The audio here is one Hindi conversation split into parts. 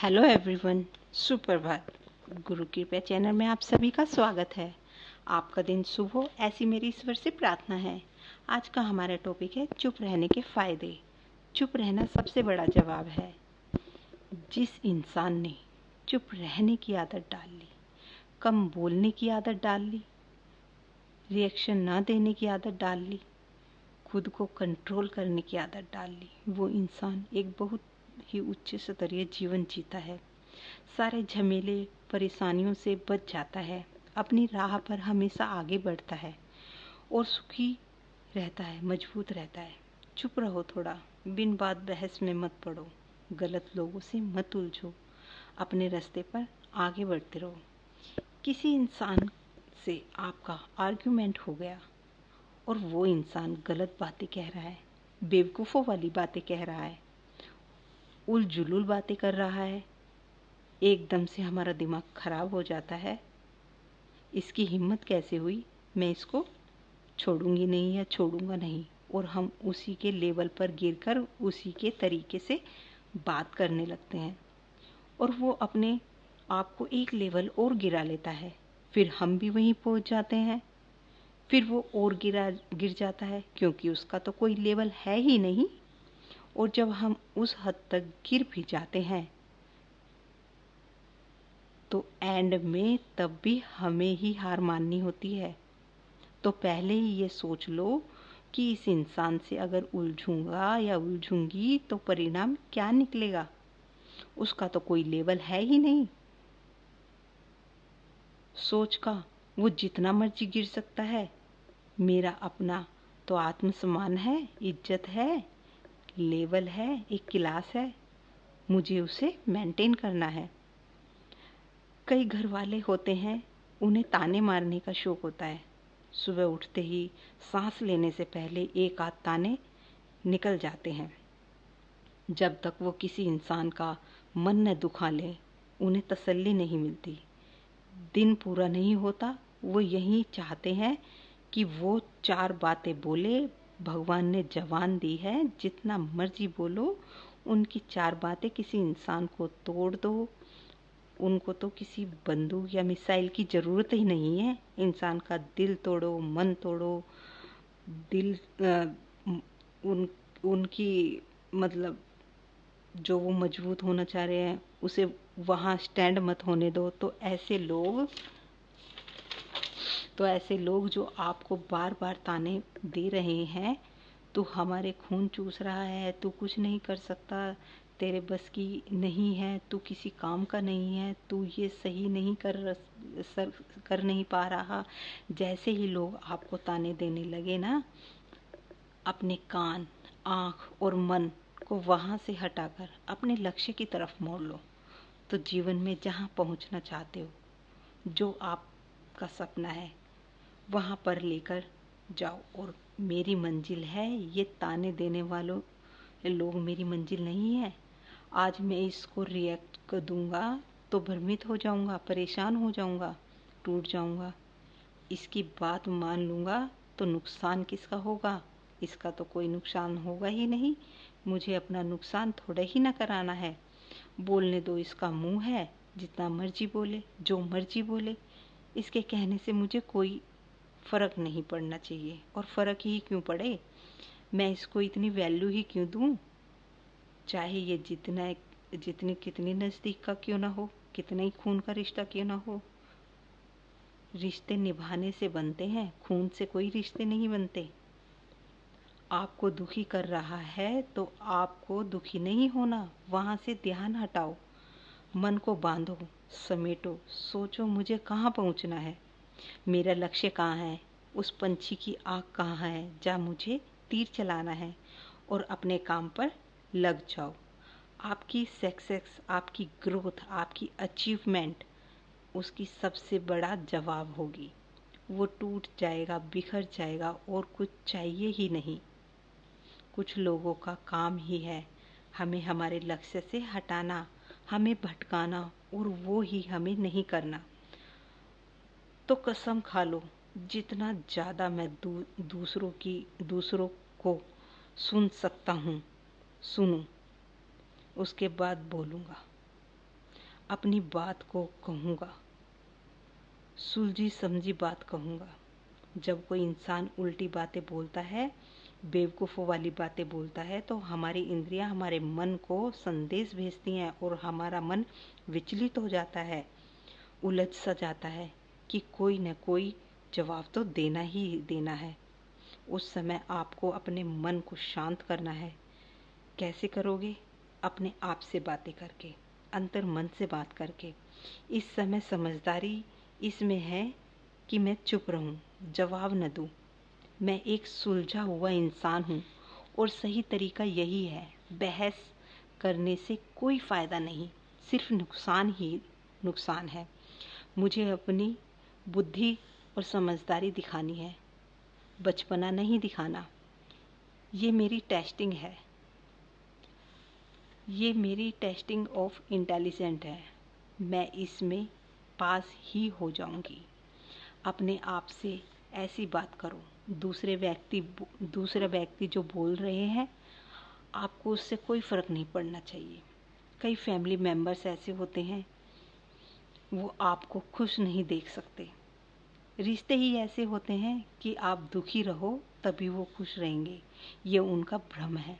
हेलो एवरीवन, सुप्रभात। गुरु कृपा चैनल में आप सभी का स्वागत है। आपका दिन शुभ हो, ऐसी मेरी ईश्वर से प्रार्थना है। आज का हमारा टॉपिक है चुप रहने के फायदे। चुप रहना सबसे बड़ा जवाब है। जिस इंसान ने चुप रहने की आदत डाल ली, कम बोलने की आदत डाल ली, रिएक्शन ना देने की आदत डाल ली, खुद को कंट्रोल करने की आदत डाल ली, वो इंसान एक बहुत ही उच्च स्तरीय जीवन जीता है। सारे झमेले परेशानियों से बच जाता है, अपनी राह पर हमेशा आगे बढ़ता है और सुखी रहता है, मजबूत रहता है। चुप रहो थोड़ा, बिन बात बहस में मत पड़ो, गलत लोगों से मत उलझो, अपने रास्ते पर आगे बढ़ते रहो। किसी इंसान से आपका आर्ग्यूमेंट हो गया और वो इंसान गलत बातें कह रहा है, बेवकूफ़ों वाली बातें कह रहा है, उलझुलुल बातें कर रहा है, एकदम से हमारा दिमाग खराब हो जाता है। इसकी हिम्मत कैसे हुई, मैं इसको छोड़ूंगी नहीं या छोड़ूंगा नहीं, और हम उसी के लेवल पर गिरकर उसी के तरीके से बात करने लगते हैं और वो अपने आप को एक लेवल और गिरा लेता है। फिर हम भी वहीं पहुंच जाते हैं, फिर वो और गिर जाता है, क्योंकि उसका तो कोई लेवल है ही नहीं। और जब हम उस हद तक गिर भी जाते हैं तो एंड में तब भी हमें ही हार माननी होती है। तो पहले ही ये सोच लो कि इस इंसान से अगर उलझूंगा या उलझूंगी तो परिणाम क्या निकलेगा। उसका तो कोई लेवल है ही नहीं सोच का, वो जितना मर्जी गिर सकता है। मेरा अपना तो आत्मसम्मान है, इज्जत है, लेवल है, एक क्लास है, मुझे उसे मेंटेन करना है। कई घर वाले होते हैं, उन्हें ताने मारने का शौक होता है। सुबह उठते ही सांस लेने से पहले एक आध ताने निकल जाते हैं। जब तक वो किसी इंसान का मन न दुखा ले, उन्हें तसल्ली नहीं मिलती। दिन पूरा नहीं होता, वो यही चाहते हैं कि वो चार बातें बोले। भगवान ने जबान दी है, जितना मर्जी बोलो, उनकी चार बातें किसी इंसान को तोड़ दो। उनको तो किसी बंदूक या मिसाइल की ज़रूरत ही नहीं है। इंसान का दिल तोड़ो, मन तोड़ो, दिल उन उनकी मतलब जो वो मजबूत होना चाह रहे हैं उसे वहाँ स्टैंड मत होने दो। तो ऐसे लोग जो आपको बार बार ताने दे रहे हैं, तू हमारे खून चूस रहा है, तू कुछ नहीं कर सकता, तेरे बस की नहीं है, तू किसी काम का नहीं है, तू ये सही नहीं कर नहीं पा रहा। जैसे ही लोग आपको ताने देने लगे ना, अपने कान, आँख और मन को वहाँ से हटाकर अपने लक्ष्य की तरफ मोड़ लो। तो जीवन में जहाँ पहुँचना चाहते हो, जो आपका सपना है, वहाँ पर लेकर जाओ। और मेरी मंजिल है, ये ताने देने वालों लोग मेरी मंजिल नहीं है। आज मैं इसको रिएक्ट कर दूंगा तो भ्रमित हो जाऊंगा, परेशान हो जाऊंगा, टूट जाऊंगा। इसकी बात मान लूंगा तो नुकसान किसका होगा? इसका तो कोई नुकसान होगा ही नहीं। मुझे अपना नुकसान थोड़ा ही ना कराना है। बोलने दो, इसका मुंह है, जितना मर्जी बोले, जो मर्जी बोले। इसके कहने से मुझे कोई फ़र्क नहीं पड़ना चाहिए, और फ़र्क ही क्यों पड़े, मैं इसको इतनी वैल्यू ही क्यों दूं। चाहे ये जितनी कितनी नज़दीक का क्यों ना हो, कितना ही खून का रिश्ता क्यों ना हो। रिश्ते निभाने से बनते हैं, खून से कोई रिश्ते नहीं बनते। आपको दुखी कर रहा है तो आपको दुखी नहीं होना, वहाँ से ध्यान हटाओ, मन को बांधो, समेटो, सोचो मुझे कहाँ पहुँचना है, मेरा लक्ष्य कहाँ है, उस पंछी की आँख कहाँ है जहाँ मुझे तीर चलाना है, और अपने काम पर लग जाओ। आपकी सक्सेस, आपकी ग्रोथ, आपकी अचीवमेंट उसकी सबसे बड़ा जवाब होगी। वो टूट जाएगा, बिखर जाएगा, और कुछ चाहिए ही नहीं। कुछ लोगों का काम ही है हमें हमारे लक्ष्य से हटाना, हमें भटकाना, और वो ही हमें नहीं करना। तो कसम खा लो, जितना ज़्यादा मैं दूसरों को सुन सकता हूँ सुनूं, उसके बाद बोलूँगा। अपनी बात को कहूँगा, सुलझी समझी बात कहूँगा। जब कोई इंसान उल्टी बातें बोलता है, बेवकूफ़ों वाली बातें बोलता है, तो हमारी इंद्रियां हमारे मन को संदेश भेजती हैं और हमारा मन विचलित हो जाता है, उलझ सा जाता है कि कोई न कोई जवाब तो देना ही देना है। उस समय आपको अपने मन को शांत करना है। कैसे करोगे? अपने आप से बातें करके, अंतर मन से बात करके। इस समय समझदारी इसमें है कि मैं चुप रहूं, जवाब न दूं। मैं एक सुलझा हुआ इंसान हूं और सही तरीका यही है। बहस करने से कोई फ़ायदा नहीं, सिर्फ नुकसान ही नुकसान है। मुझे अपनी बुद्धि और समझदारी दिखानी है, बचपना नहीं दिखाना। ये मेरी टेस्टिंग है, ये मेरी टेस्टिंग ऑफ इंटेलिजेंट है। मैं इसमें पास ही हो जाऊंगी। अपने आप से ऐसी बात करो। दूसरा व्यक्ति जो बोल रहे हैं, आपको उससे कोई फ़र्क नहीं पड़ना चाहिए। कई फैमिली मेंबर्स ऐसे होते हैं, वो आपको खुश नहीं देख सकते। रिश्ते ही ऐसे होते हैं कि आप दुखी रहो तभी वो खुश रहेंगे। ये उनका भ्रम है,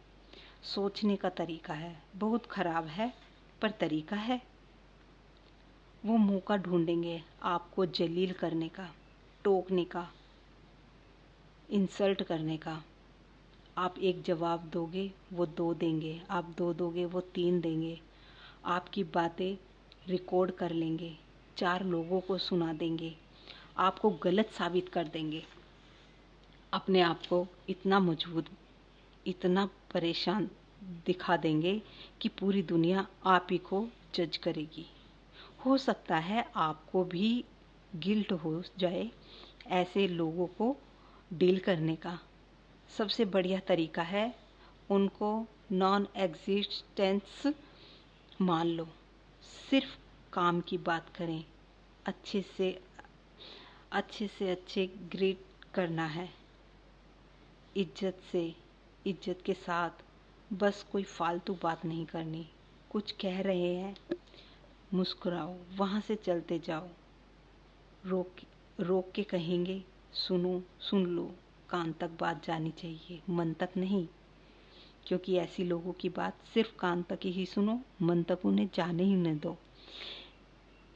सोचने का तरीका है। बहुत खराब है, पर तरीका है। वो मौका ढूंढेंगे आपको जलील करने का, टोकने का, इंसल्ट करने का। आप एक जवाब दोगे, वो 2 देंगे। आप 2 दोगे, वो 3 देंगे। आपकी बातें रिकॉर्ड कर लेंगे, 4 लोगों को सुना देंगे, आपको गलत साबित कर देंगे। अपने आप को इतना मजबूत, इतना परेशान दिखा देंगे कि पूरी दुनिया आप ही को जज करेगी। हो सकता है आपको भी गिल्ट हो जाए ऐसे लोगों को डील करने का। सबसे बढ़िया तरीका है उनको नॉन एग्जिस्टेंस मान लो। सिर्फ काम की बात करें, अच्छे ग्रीट करना है, इज्जत के साथ। बस कोई फालतू बात नहीं करनी। कुछ कह रहे हैं, मुस्कुराओ, वहाँ से चलते जाओ। रोक के कहेंगे, सुन लो। कान तक बात जानी चाहिए, मन तक नहीं। क्योंकि ऐसी लोगों की बात सिर्फ कान तक ही सुनो, मन तक उन्हें जाने ही न दो।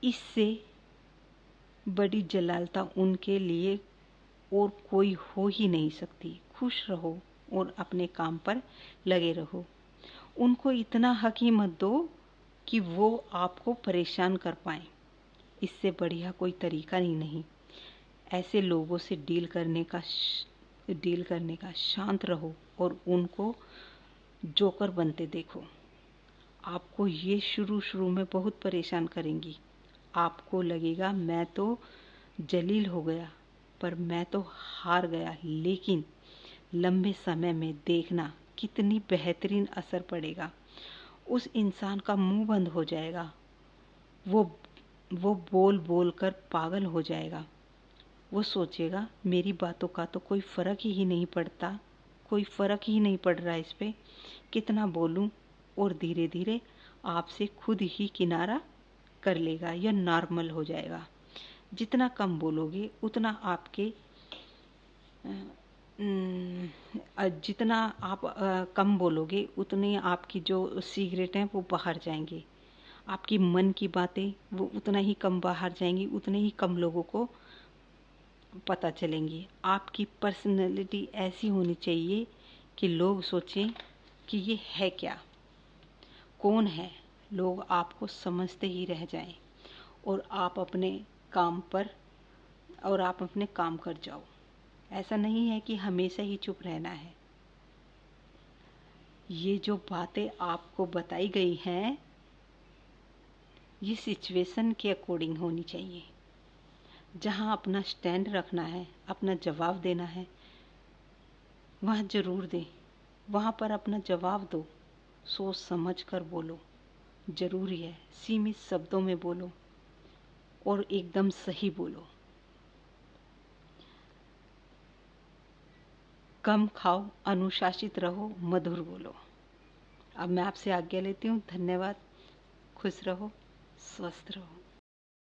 इससे बड़ी जलालता उनके लिए और कोई हो ही नहीं सकती। खुश रहो और अपने काम पर लगे रहो। उनको इतना हक ही मत दो कि वो आपको परेशान कर पाएं। इससे बढ़िया कोई तरीका ही नहीं। ऐसे लोगों से डील करने का शांत रहो और उनको जोकर बनते देखो। आपको ये शुरू में बहुत परेशान करेंगी। आपको लगेगा मैं तो जलील हो गया, पर मैं तो हार गया। लेकिन लंबे समय में देखना कितनी बेहतरीन असर पड़ेगा। उस इंसान का मुंह बंद हो जाएगा। वो बोल बोल कर पागल हो जाएगा। वो सोचेगा मेरी बातों का तो कोई फ़र्क ही नहीं पड़ता, कोई फ़र्क ही नहीं पड़ रहा इस पे, कितना बोलूं। और धीरे धीरे आपसे खुद ही किनारा कर लेगा या नॉर्मल हो जाएगा। जितना कम बोलोगे उतना आपके जितना आप कम बोलोगे उतनी आपकी जो सीक्रेट हैं वो बाहर जाएंगे। आपकी मन की बातें वो उतना ही कम बाहर जाएंगी, उतने ही कम लोगों को पता चलेंगी। आपकी पर्सनैलिटी ऐसी होनी चाहिए कि लोग सोचें कि ये है क्या, कौन है। लोग आपको समझते ही रह जाएं और आप अपने काम कर जाओ। ऐसा नहीं है कि हमेशा ही चुप रहना है। ये जो बातें आपको बताई गई हैं, ये सिचुएशन के अकॉर्डिंग होनी चाहिए। जहाँ अपना स्टैंड रखना है, अपना जवाब देना है, वहाँ ज़रूर दें। वहाँ पर अपना जवाब दो, सोच समझ कर बोलो। ज़रूरी है सीमित शब्दों में बोलो और एकदम सही बोलो। कम खाओ, अनुशासित रहो, मधुर बोलो। अब मैं आपसे आज्ञा लेती हूँ। धन्यवाद। खुश रहो। स्वस्थ रहो।